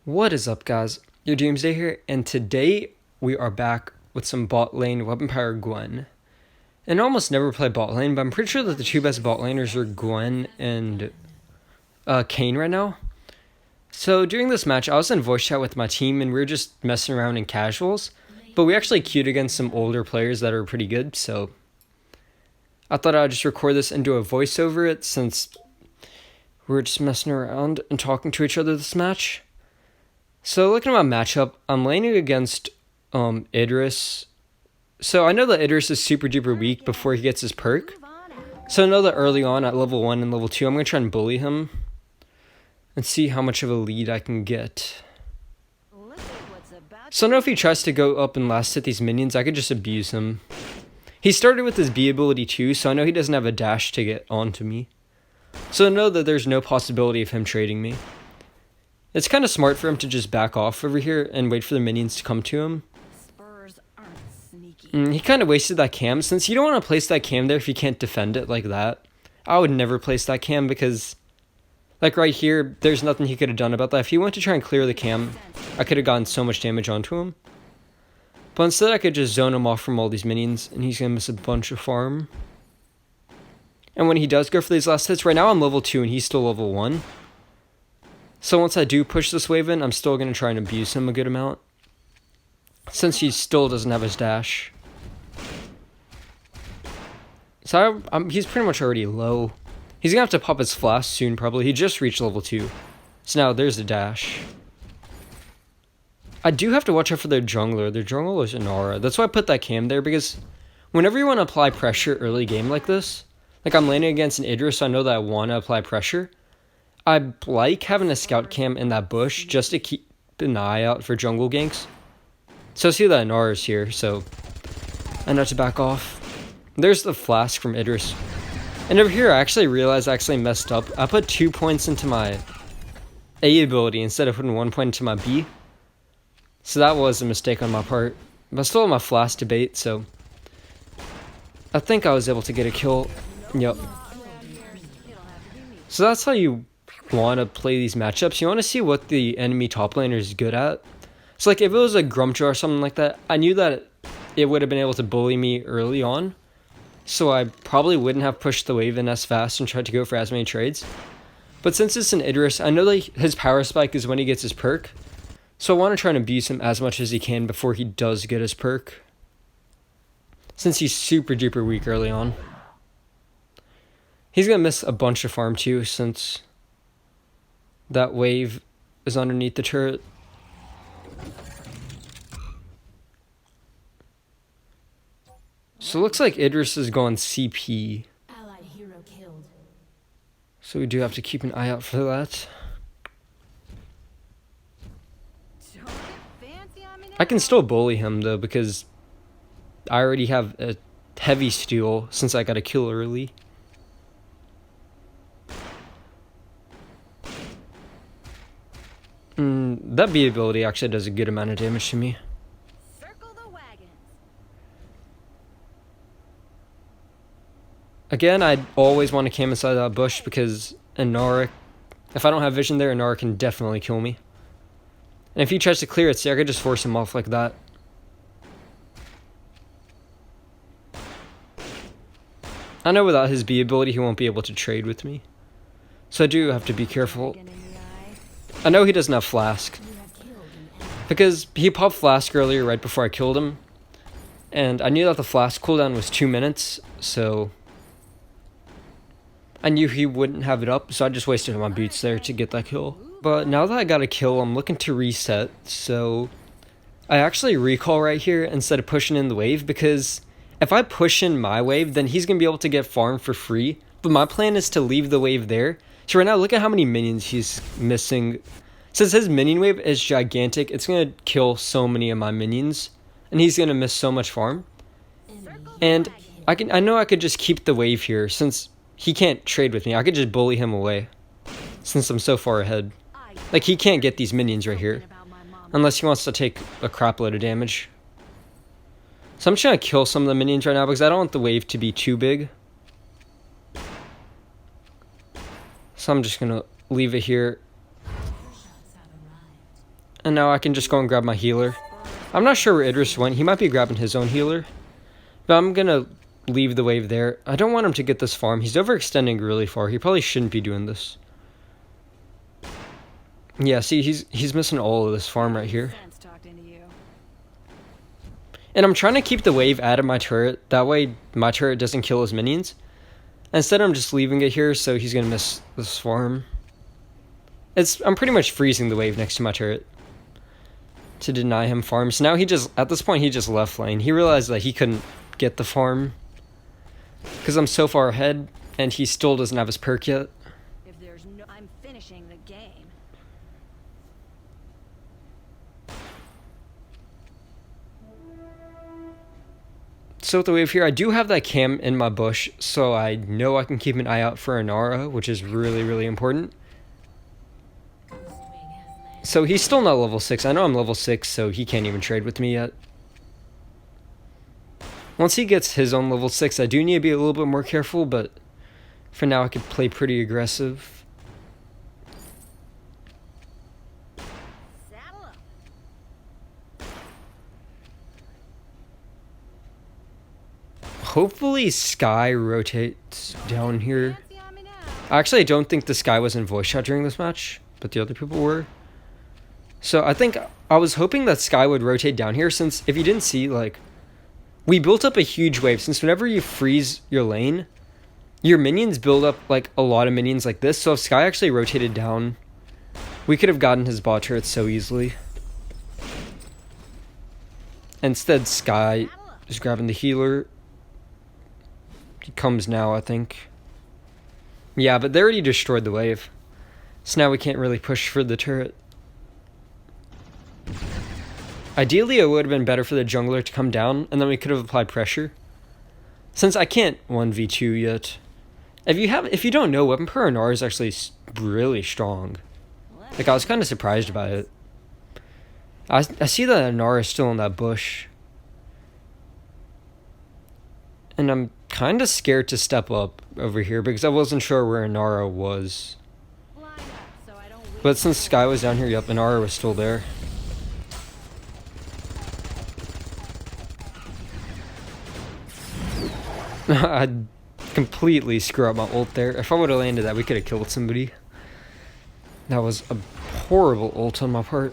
What is up, guys? Your Doomsday here, and today we are back with some bot lane weapon power Gwen. And I almost never play bot lane, but I'm pretty sure that the two best bot laners are Gwen and Kayn right now. So during this match, I was in voice chat with my team, and we were just messing around in casuals. But we actually queued against some older players that are pretty good, so I thought I'd just record this and do a voice over it since we were just messing around and talking to each other this match. So looking at my matchup, I'm laning against Idris. So I know that Idris is super duper weak before he gets his perk. So I know that early on at level 1 and level 2, I'm going to try and bully him and see how much of a lead I can get. So I know if he tries to go up and last hit these minions, I could just abuse him. He started with his B ability too, so I know he doesn't have a dash to get onto me. So I know that there's no possibility of him trading me. It's kind of smart for him to just back off over here and wait for the minions to come to him. He kind of wasted that cam, since you don't want to place that cam there if you can't defend it like that. I would never place that cam because, like right here, there's nothing he could have done about that. If he went to try and clear the cam, I could have gotten so much damage onto him. But instead I could just zone him off from all these minions, and he's going to miss a bunch of farm. And when he does go for these last hits, right now I'm level 2 and he's still level 1. So once I do push this wave in, I'm still going to try and abuse him a good amount, since he still doesn't have his dash. So he's pretty much already low. He's going to have to pop his flash soon probably. He just reached level 2. So now there's the dash. I do have to watch out for their jungler. Their jungler is Inara. That's why I put that cam there, because whenever you want to apply pressure early game like this, like I'm laning against an Idris, so I know that I want to apply pressure. I like having a scout cam in that bush just to keep an eye out for jungle ganks. So I see that Inara is here, so I know to back off. There's the flask from Idris. And over here I actually realized I actually messed up. I put 2 points into my A ability instead of putting 1 point into my B. So that was a mistake on my part. But I still have my flask to bait, so I think I was able to get a kill. Yep. So that's how you want to play these matchups. You want to see what the enemy top laner is good at. So like if it was a Grumpjaw or something like that, I knew that it would have been able to bully me early on, so I probably wouldn't have pushed the wave in as fast and tried to go for as many trades. But since it's an Idris, I know that his power spike is when he gets his perk, so I want to try and abuse him as much as he can before he does get his perk, since he's super duper weak early on. He's going to miss a bunch of farm too, since that wave is underneath the turret. So it looks like Idris is going CP. So we do have to keep an eye out for that. I can still bully him though, because I already have a heavy steal since I got a kill early. That B ability actually does a good amount of damage to me. Again, I'd always want to cam inside that bush because Inara, if I don't have vision there, Inara can definitely kill me. And if he tries to clear it, see, I could just force him off like that. I know without his B ability, he won't be able to trade with me, so I do have to be careful. I know he doesn't have flask, because he popped flask earlier right before I killed him, and I knew that the flask cooldown was 2 minutes, so I knew he wouldn't have it up, so I just wasted my boots there to get that kill. But now that I got a kill, I'm looking to reset, so I actually recall right here instead of pushing in the wave, because if I push in my wave, then he's going to be able to get farm for free, but my plan is to leave the wave there. So right now, look at how many minions he's missing. Since his minion wave is gigantic, it's going to kill so many of my minions, and he's going to miss so much farm. And I know I could just keep the wave here, since he can't trade with me. I could just bully him away, since I'm so far ahead. Like, he can't get these minions right here, unless he wants to take a crap load of damage. So I'm trying to kill some of the minions right now, because I don't want the wave to be too big. So I'm just going to leave it here And now I can just go and grab my healer. I'm not sure where Idris went. He might be grabbing his own healer. But I'm gonna leave the wave there. I don't want him to get this farm. He's overextending really far. He probably shouldn't be doing this. Yeah, see, he's missing all of this farm right here. And I'm trying to keep the wave out of my turret. That way my turret doesn't kill his minions. Instead, I'm just leaving it here, so he's gonna miss this farm. I'm pretty much freezing the wave next to my turret to deny him farms. Now at this point, he just left lane. He realized that he couldn't get the farm because I'm so far ahead, and he still doesn't have his perk yet. If there's no, I'm finishing the game. So with the wave here, I do have that cam in my bush, so I know I can keep an eye out for Inara, which is really, really important. So he's still not level 6. I know I'm level 6, so he can't even trade with me yet. Once he gets his own level 6, I do need to be a little bit more careful, but for now I could play pretty aggressive. Hopefully Sky rotates down here. Actually, I don't think the Sky was in voice chat during this match, but the other people were. So I was hoping that Sky would rotate down here, since if you didn't see, like, we built up a huge wave. Since whenever you freeze your lane, your minions build up like a lot of minions like this. So if Sky actually rotated down, we could have gotten his bot turret so easily. Instead, Sky is grabbing the healer. He comes now, I think. Yeah, but they already destroyed the wave. So now we can't really push for the turret. Ideally, it would have been better for the jungler to come down, and then we could have applied pressure. Since I can't 1v2 yet. If you don't know, Weapon Per Anar is actually really strong. Like, I was kind of surprised by it. I see that Anar is still in that bush. And I'm kind of scared to step up over here because I wasn't sure where Inara was. But since Sky was down here, yep, Inara was still there. I'd completely screw up my ult there. If I would have landed that, we could have killed somebody. That was a horrible ult on my part.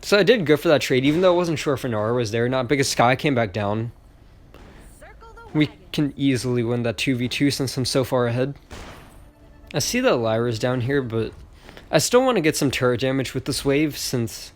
So I did go for that trade, even though I wasn't sure if Inara was there or not, because Sky came back down. We can easily win that 2v2 since I'm so far ahead. I see that Lyra's down here, but I still want to get some turret damage with this wave, since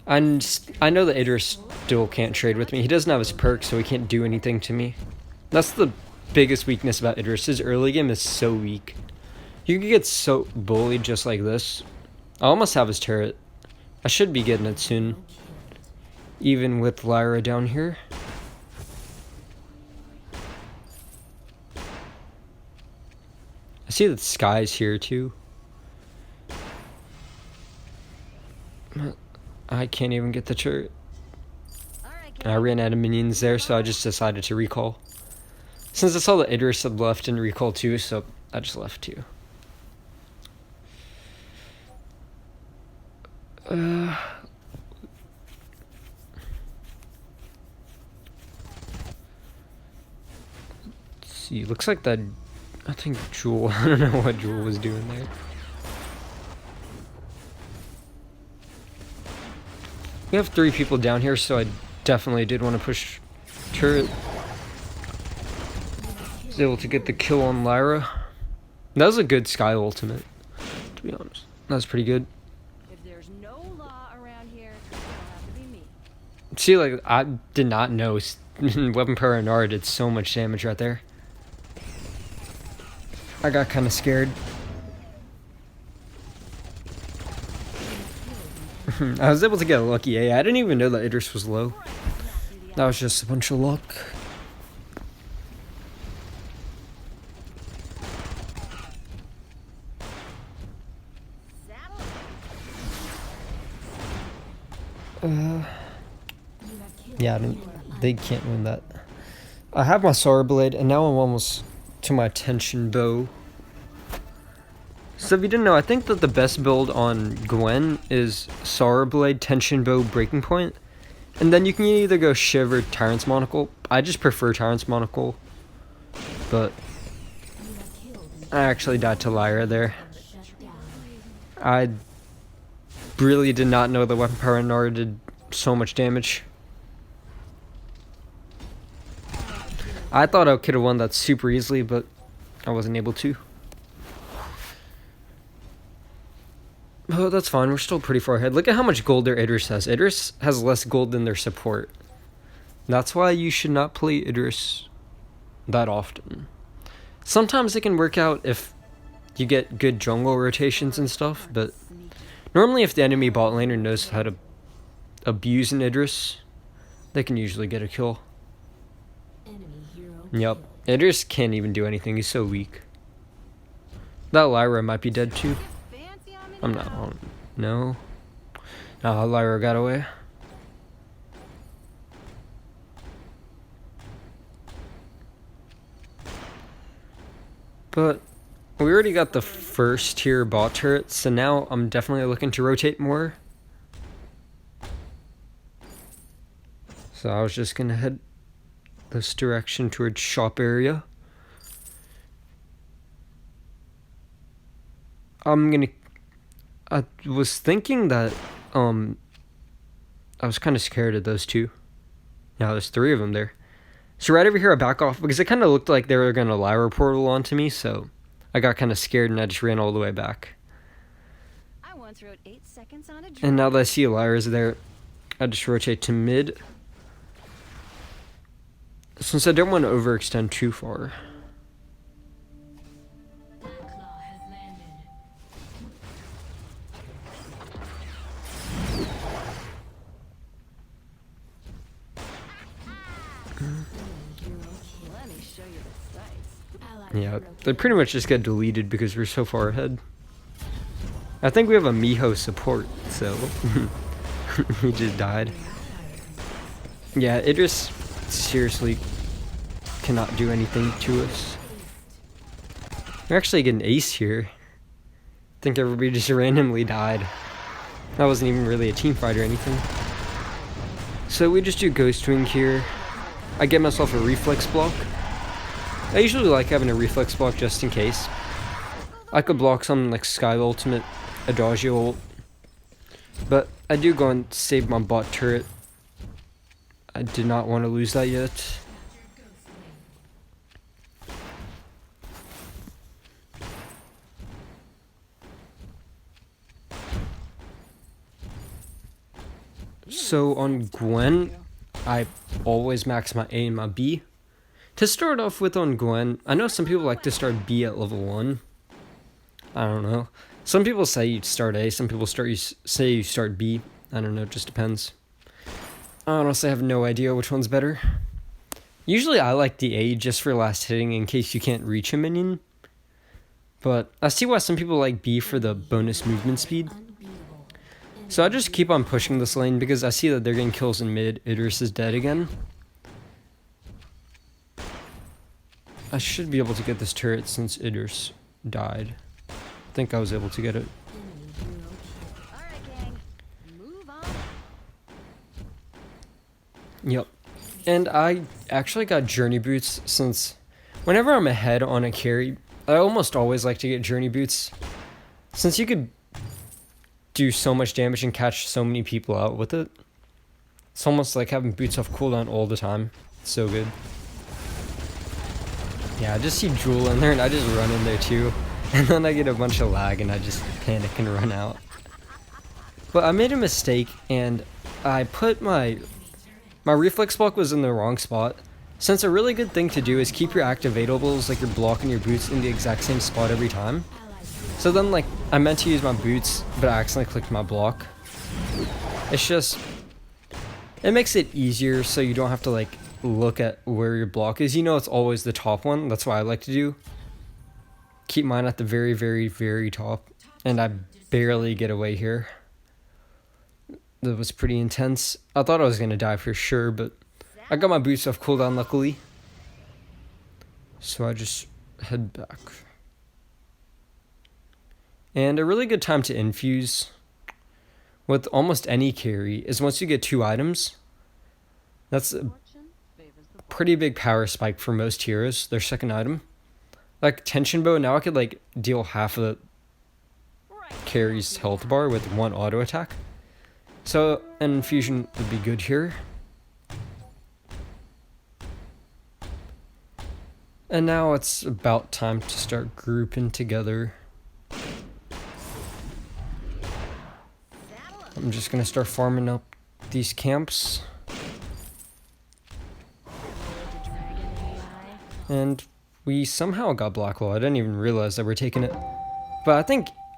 I know that Idris still can't trade with me. He doesn't have his perk, so he can't do anything to me. That's the biggest weakness about Idris. His early game is so weak. You can get so bullied just like this. I almost have his turret. I should be getting it soon, even with Lyra down here. I see that Sky's here too. I can't even get the turret. I ran out of minions there, so I just decided to recall. Since I saw that Idris had left and recall too, so I just left too. Let's see, looks like that, I think Jewel, I don't know what Jewel was doing there. We have 3 people down here, so I definitely did want to push turret. Was able to get the kill on Lyra. That was a good Sky ultimate, to be honest. That was pretty good. See, like, I did not know Weapon Per Anar did so much damage right there. I got kind of scared. I was able to get a lucky A. I didn't even know that Idris was low. That was just a bunch of luck. Yeah, they can't win that. I have my Solar Blade, and now I'm almost to my tension bow. So if you didn't know, I think that the best build on Gwen is Sorrow Blade, Tension Bow, Breaking Point. And then you can either go Shiv or Tyrant's Monocle. I just prefer Tyrant's Monocle. But I actually died to Lyra there. I really did not know the weapon power in Nara did so much damage. I thought I could have won that super easily, but I wasn't able to. Oh, that's fine. We're still pretty far ahead. Look at how much gold their Idris has. Idris has less gold than their support. That's why you should not play Idris that often. Sometimes it can work out if you get good jungle rotations and stuff, but normally if the enemy bot laner knows how to abuse an Idris, they can usually get a kill. Yep. Idris can't even do anything. He's so weak. That Lyra might be dead too. I'm not on. No. Ah, Lyra got away. But we already got the first tier bot turret, so now I'm definitely looking to rotate more. So I was just gonna head this direction towards shop area. I was thinking that I was kind of scared of those two. Now there's three of them there. So right over here I back off because it kind of looked like they were gonna Lyra portal onto me, so I got kind of scared and I just ran all the way back. I once wrote 8 seconds on a And now that I see Lyra's there, I just rotate to mid. Since I don't want to overextend too far. Let me show you the sights. Yeah, they pretty much just get deleted because we're so far ahead. I think we have a Miho support, so he just died. Yeah, Idris seriously cannot do anything to us. We're actually getting ace here. I think everybody just randomly died. That wasn't even really a team fight or anything. So we just do Ghost Wing here. I get myself a reflex block. I usually like having a reflex block just in case. I could block something like Sky Ultimate, Adagio ult. But I do go and save my bot turret. I did not want to lose that yet. So on Gwen, I always max my A and my B. To start off with on Gwen, I know some people like to start B at level 1. I don't know. Some people say you start A, some people say you start B. I don't know, it just depends. I honestly have no idea which one's better. Usually I like the A just for last hitting in case you can't reach a minion. But I see why some people like B for the bonus movement speed. So I just keep on pushing this lane because I see that they're getting kills in mid. Idris is dead again. I should be able to get this turret since Idris died. I think I was able to get it. Alright, gang. Move on. Yep. And I actually got journey boots since whenever I'm ahead on a carry, I almost always like to get journey boots. Since you could do so much damage and catch so many people out with it. It's almost like having boots off cooldown all the time. It's so good. Yeah, I just see Jewel in there and I just run in there too. And then I get a bunch of lag and I just panic and run out. But I made a mistake and I put my reflex block was in the wrong spot. Since a really good thing to do is keep your activatables, like your block and your boots, in the exact same spot every time. So then, like, I meant to use my boots, but I accidentally clicked my block. It's just, it makes it easier so you don't have to, like, look at where your block is. You know it's always the top one. That's what I like to do. Keep mine at the very, very, very top. And I barely get away here. That was pretty intense. I thought I was going to die for sure, but I got my boots off cooldown, luckily. So I just head back. And a really good time to infuse with almost any carry is once you get 2 items. That's a pretty big power spike for most heroes, their second item. Like tension bow, now I could like deal half of the carry's health bar with 1 auto attack. So an infusion would be good here. And now it's about time to start grouping together. I'm just gonna start farming up these camps. And we somehow got Blackwall. I didn't even realize that we're taking it. But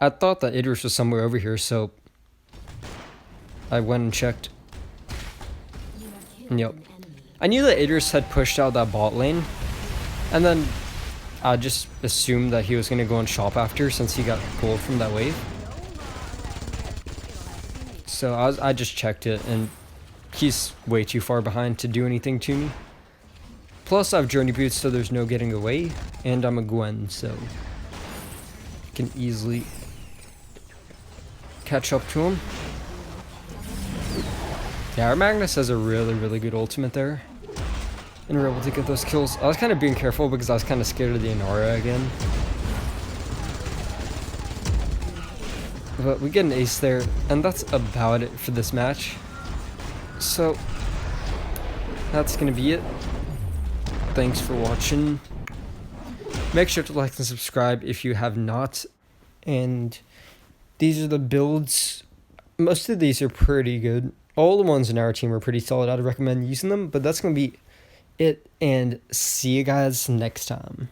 I thought that Idris was somewhere over here, so I went and checked. And yep. I knew that Idris had pushed out that bot lane. And then I just assumed that he was going to go and shop after since he got gold from that wave. So I just checked it, and he's way too far behind to do anything to me. Plus, I have Journey Boots, so there's no getting away, and I'm a Gwen, so I can easily catch up to him. Yeah, our Magnus has a really good ultimate there, and we're able to get those kills. I was kind of being careful because I was kind of scared of the Inara again. But we get an ace there, and that's about it for this match. So, that's going to be it. Thanks for watching. Make sure to like and subscribe if you have not. And these are the builds. Most of these are pretty good. All the ones in our team are pretty solid. I'd recommend using them. But that's going to be it. And see you guys next time.